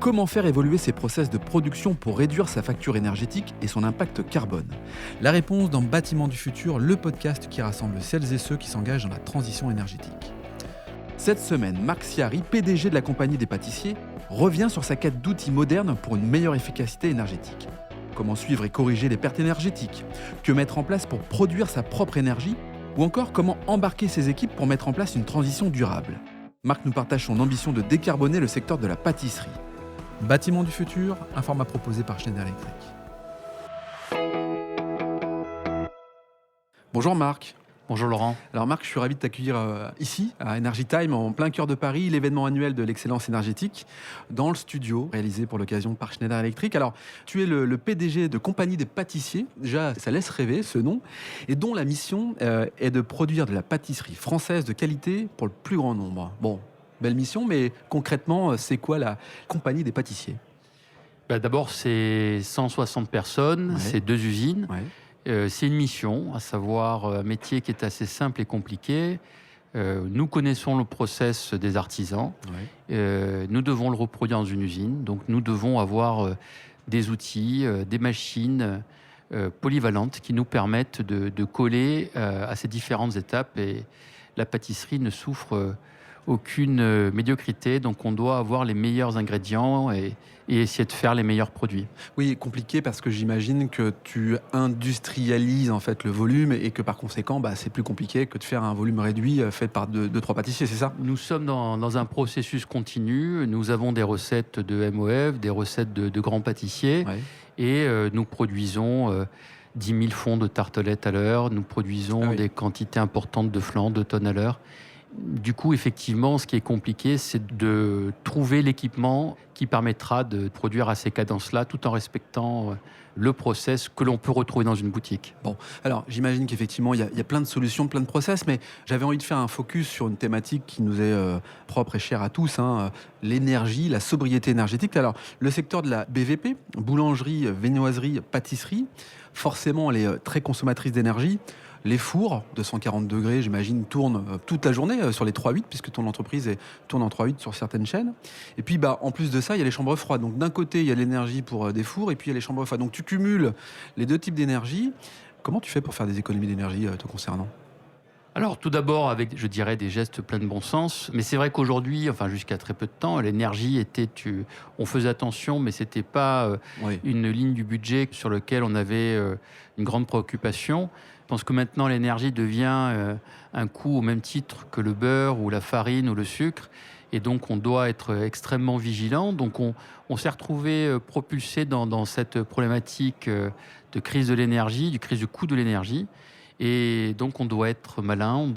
Comment faire évoluer ses process de production pour réduire sa facture énergétique et son impact carbone? La réponse dans Bâtiment du futur, le podcast qui rassemble celles et ceux qui s'engagent dans la transition énergétique. Cette semaine, Marc Ciari, PDG de la Compagnie des pâtissiers, revient sur sa quête d'outils modernes pour une meilleure efficacité énergétique. Comment suivre et corriger les pertes énergétiques? Que mettre en place pour produire sa propre énergie? Ou encore comment embarquer ses équipes pour mettre en place une transition durable? Marc nous partage son ambition de décarboner le secteur de la pâtisserie. Bâtiment du futur, un format proposé par Schneider Electric. Bonjour Marc. Bonjour Laurent. Alors Marc, je suis ravi de t'accueillir ici, à Energy Time, en plein cœur de Paris, l'événement annuel de l'excellence énergétique, dans le studio réalisé pour l'occasion par Schneider Electric. Alors, tu es le PDG de Compagnie des pâtissiers, déjà ça laisse rêver ce nom, et dont la mission est de produire de la pâtisserie française de qualité pour le plus grand nombre. Bon, belle mission, mais concrètement, c'est quoi la Compagnie des pâtissiers? D'abord, c'est 160 personnes, c'est 2 usines. Ouais. C'est une mission, à savoir un métier qui est assez simple et compliqué. Nous connaissons le process des artisans. Ouais. Nous devons le reproduire dans une usine. Donc nous devons avoir des outils, des machines polyvalentes qui nous permettent de coller à ces différentes étapes. Et la pâtisserie ne souffre aucune médiocrité. Donc on doit avoir les meilleurs ingrédients et essayer de faire les meilleurs produits. Oui, compliqué parce que j'imagine que tu industrialises en fait le volume et que par conséquent, c'est plus compliqué que de faire un volume réduit fait par 2-3 pâtissiers, c'est ça? Nous sommes dans un processus continu. Nous avons des recettes de MOF, des recettes de grands pâtissiers, Ouais. et nous produisons 10 000 fonds de tartelettes à l'heure. Nous produisons des quantités importantes de flan, 2 tonnes à l'heure. Du coup, effectivement, ce qui est compliqué, c'est de trouver l'équipement qui permettra de produire à ces cadences-là, tout en respectant le process que l'on peut retrouver dans une boutique. Bon, alors j'imagine qu'effectivement, il y a plein de solutions, plein de process, mais j'avais envie de faire un focus sur une thématique qui nous est propre et chère à tous, l'énergie, la sobriété énergétique. Alors, le secteur de la BVP, boulangerie, viennoiserie, pâtisserie, forcément, elle est très consommatrice d'énergie. Les fours de 140 degrés, j'imagine, tournent toute la journée sur les 3-8, puisque ton entreprise tourne en 3-8 sur certaines chaînes. Et puis, en plus de ça, il y a les chambres froides. Donc, d'un côté, il y a l'énergie pour des fours, et puis il y a les chambres froides. Donc, tu cumules les 2 types d'énergie. Comment tu fais pour faire des économies d'énergie te concernant? Alors, tout d'abord, avec, je dirais, des gestes pleins de bon sens. Mais c'est vrai qu'aujourd'hui, enfin, jusqu'à très peu de temps, l'énergie était... On faisait attention, mais ce n'était pas une ligne du budget sur laquelle on avait une grande préoccupation. Je pense que maintenant, l'énergie devient un coût au même titre que le beurre ou la farine ou le sucre. Et donc, on doit être extrêmement vigilant. Donc, on s'est retrouvé propulsé dans cette problématique de crise de l'énergie, du crise du coût de l'énergie. Et donc, on doit être malin. On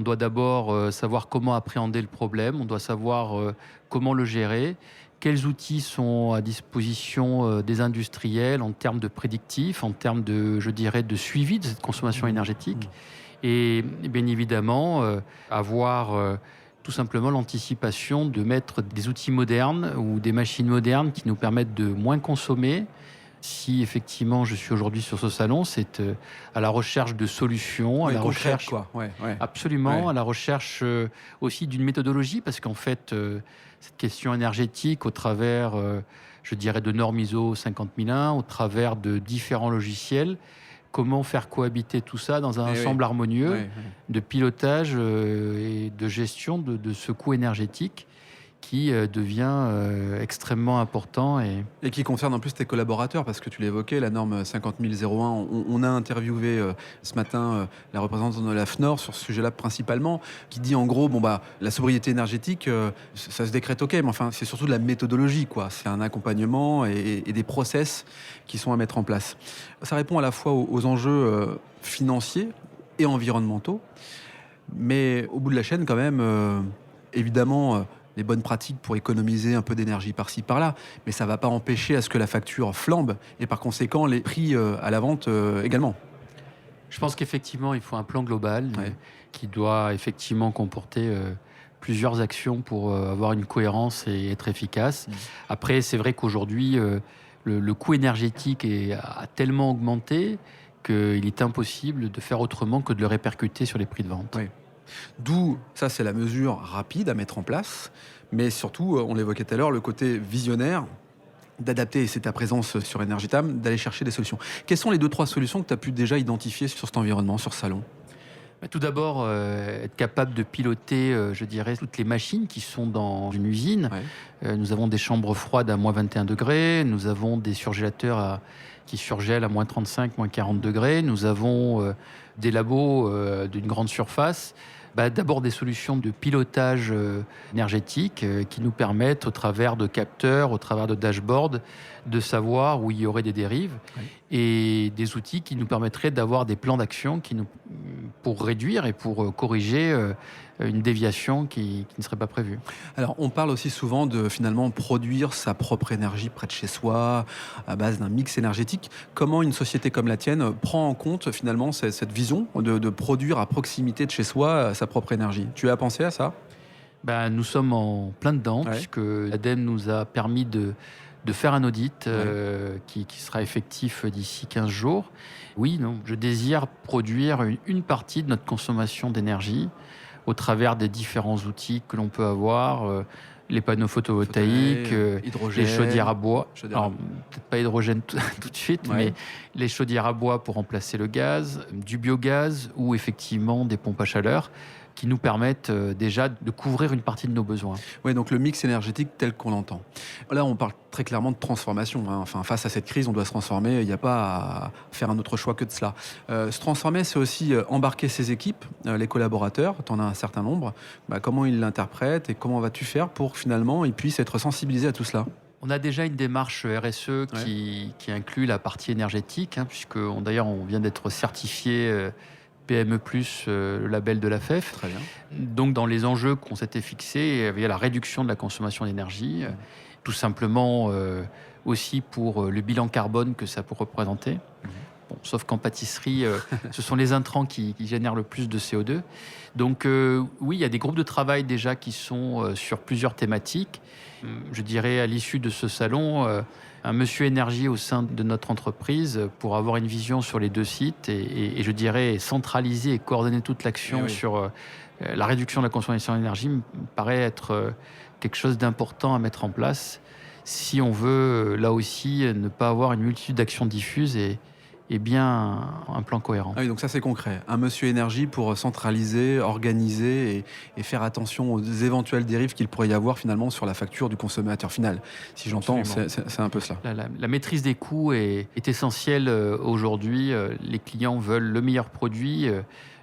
doit d'abord savoir comment appréhender le problème. On doit savoir comment le gérer. Quels outils sont à disposition des industriels en termes de prédictifs, en termes de, je dirais, de suivi de cette consommation énergétique. Et bien évidemment, avoir tout simplement l'anticipation de mettre des outils modernes ou des machines modernes qui nous permettent de moins consommer. Si effectivement je suis aujourd'hui sur ce salon, c'est à la recherche de solutions, à la recherche, quoi. Absolument, à la recherche aussi d'une méthodologie, parce qu'en fait, cette question énergétique, au travers, je dirais, de normes ISO 50001, au travers de différents logiciels, comment faire cohabiter tout ça dans un ensemble harmonieux de pilotage et de gestion de ce coût énergétique qui devient extrêmement important. Et qui concerne en plus tes collaborateurs, parce que tu l'évoquais, la norme 50001. On a interviewé ce matin la représentante de la FNOR sur ce sujet-là principalement, qui dit en gros, la sobriété énergétique, ça se décrète ok, mais enfin, c'est surtout de la méthodologie, quoi. C'est un accompagnement et des process qui sont à mettre en place. Ça répond à la fois aux enjeux financiers et environnementaux, mais au bout de la chaîne, quand même, évidemment... les bonnes pratiques pour économiser un peu d'énergie par-ci, par-là. Mais ça ne va pas empêcher à ce que la facture flambe et par conséquent les prix à la vente également. Je pense qu'effectivement, il faut un plan global qui doit effectivement comporter plusieurs actions pour avoir une cohérence et être efficace. Après, c'est vrai qu'aujourd'hui, le coût énergétique a tellement augmenté qu'il est impossible de faire autrement que de le répercuter sur les prix de vente. Oui. D'où, ça c'est la mesure rapide à mettre en place, mais surtout, on l'évoquait tout à l'heure, le côté visionnaire d'adapter, et c'est ta présence sur Energytime, d'aller chercher des solutions. Quelles sont les 2-3 solutions que tu as pu déjà identifier sur cet environnement, sur ce salon ? Tout d'abord, être capable de piloter, je dirais, toutes les machines qui sont dans une usine. Ouais. Nous avons des chambres froides à moins 21 degrés, nous avons des surgélateurs qui surgèlent à moins 35, moins 40 degrés, nous avons des labos d'une grande surface. D'abord des solutions de pilotage énergétique qui nous permettent, au travers de capteurs, au travers de dashboards, de savoir où il y aurait des dérives, et des outils qui nous permettraient d'avoir des plans d'action pour réduire et pour corriger une déviation qui ne serait pas prévue. Alors, on parle aussi souvent de finalement produire sa propre énergie près de chez soi, à base d'un mix énergétique. Comment une société comme la tienne prend en compte finalement cette vision de produire à proximité de chez soi sa propre énergie ? Tu as pensé à ça ? Nous sommes en plein dedans, puisque l'ADEME nous a permis de faire un audit qui sera effectif d'ici 15 jours. Oui, non, je désire produire une partie de notre consommation d'énergie au travers des différents outils que l'on peut avoir, les panneaux photovoltaïques, les chaudières à bois. Alors, peut-être pas hydrogène tout de suite, mais les chaudières à bois pour remplacer le gaz, du biogaz ou effectivement des pompes à chaleur qui nous permettent déjà de couvrir une partie de nos besoins. Oui, donc le mix énergétique tel qu'on l'entend. Là, on parle très clairement de transformation. Enfin, face à cette crise, on doit se transformer. Il n'y a pas à faire un autre choix que de cela. Se transformer, c'est aussi embarquer ses équipes, les collaborateurs. Tu en as un certain nombre. Comment ils l'interprètent et comment vas-tu faire pour finalement ils puissent être sensibilisés à tout cela ? On a déjà une démarche RSE qui inclut la partie énergétique, puisque d'ailleurs on vient d'être certifié PME+, le label de la FEF. Très bien. Donc, dans les enjeux qu'on s'était fixés, il y a la réduction de la consommation d'énergie, tout simplement aussi pour le bilan carbone que ça peut représenter. Bon, sauf qu'en pâtisserie, ce sont les intrants qui génèrent le plus de CO2. Donc, oui, il y a des groupes de travail déjà qui sont sur plusieurs thématiques. Je dirais, à l'issue de ce salon, un monsieur énergie au sein de notre entreprise pour avoir une vision sur les 2 sites et je dirais centraliser et coordonner toute l'action sur la réduction de la consommation d'énergie me paraît être quelque chose d'important à mettre en place si on veut là aussi ne pas avoir une multitude d'actions diffuses et bien un plan cohérent. Ah oui, donc ça c'est concret. Un monsieur énergie pour centraliser, organiser et faire attention aux éventuelles dérives qu'il pourrait y avoir finalement sur la facture du consommateur final. Si j'entends, c'est un peu cela. La maîtrise des coûts est essentielle aujourd'hui. Les clients veulent le meilleur produit,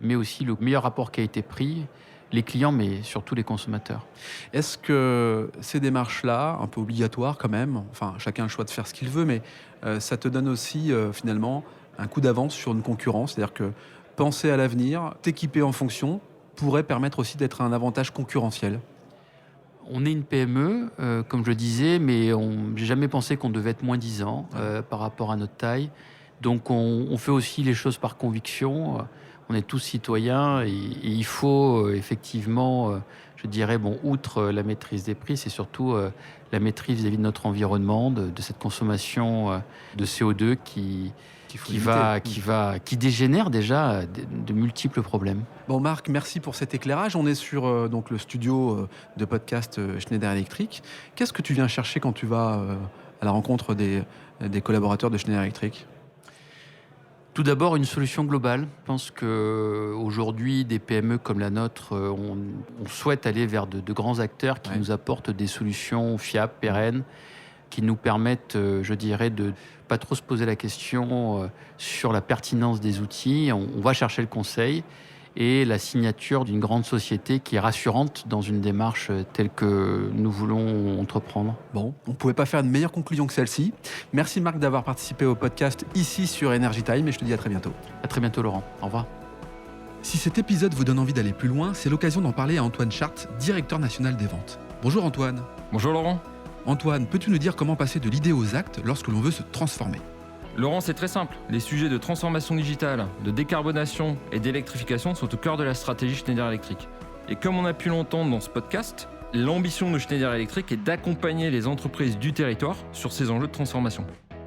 mais aussi le meilleur rapport qualité-prix. Les clients, mais surtout les consommateurs. Est-ce que ces démarches-là, un peu obligatoires quand même, enfin chacun a le choix de faire ce qu'il veut, mais ça te donne aussi finalement un coup d'avance sur une concurrence, c'est-à-dire que penser à l'avenir, t'équiper en fonction, pourrait permettre aussi d'être un avantage concurrentiel. On est une PME, comme je disais, mais j'ai jamais pensé qu'on devait être moins 10 ans par rapport à notre taille. Donc on fait aussi les choses par conviction. On est tous citoyens et il faut effectivement, je dirais, outre la maîtrise des prix, c'est surtout la maîtrise vis-à-vis de notre environnement, de cette consommation de CO2 qui dégénère déjà de multiples problèmes. Bon Marc, merci pour cet éclairage. On est sur donc le studio de podcast Schneider Electric. Qu'est-ce que tu viens chercher quand tu vas à la rencontre des collaborateurs de Schneider Electric ? Tout d'abord, une solution globale. Je pense qu'aujourd'hui, des PME comme la nôtre, on souhaite aller vers de grands acteurs qui nous apportent des solutions fiables, pérennes, qui nous permettent, je dirais, de pas trop se poser la question sur la pertinence des outils. On va chercher le conseil et la signature d'une grande société qui est rassurante dans une démarche telle que nous voulons entreprendre. Bon, on ne pouvait pas faire une meilleure conclusion que celle-ci. Merci Marc d'avoir participé au podcast ici sur Energytime et je te dis à très bientôt. À très bientôt Laurent, au revoir. Si cet épisode vous donne envie d'aller plus loin, c'est l'occasion d'en parler à Antoine Chart, directeur national des ventes. Bonjour Antoine. Bonjour Laurent. Antoine, peux-tu nous dire comment passer de l'idée aux actes lorsque l'on veut se transformer ? Laurent, c'est très simple. Les sujets de transformation digitale, de décarbonation et d'électrification sont au cœur de la stratégie Schneider Electric. Et comme on a pu l'entendre dans ce podcast, l'ambition de Schneider Electric est d'accompagner les entreprises du territoire sur ces enjeux de transformation.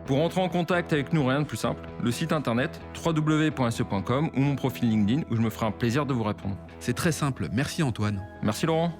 Pour entrer en contact avec nous, rien de plus simple, le site internet www.se.com ou mon profil LinkedIn où je me ferai un plaisir de vous répondre. C'est très simple. Merci Antoine. Merci Laurent.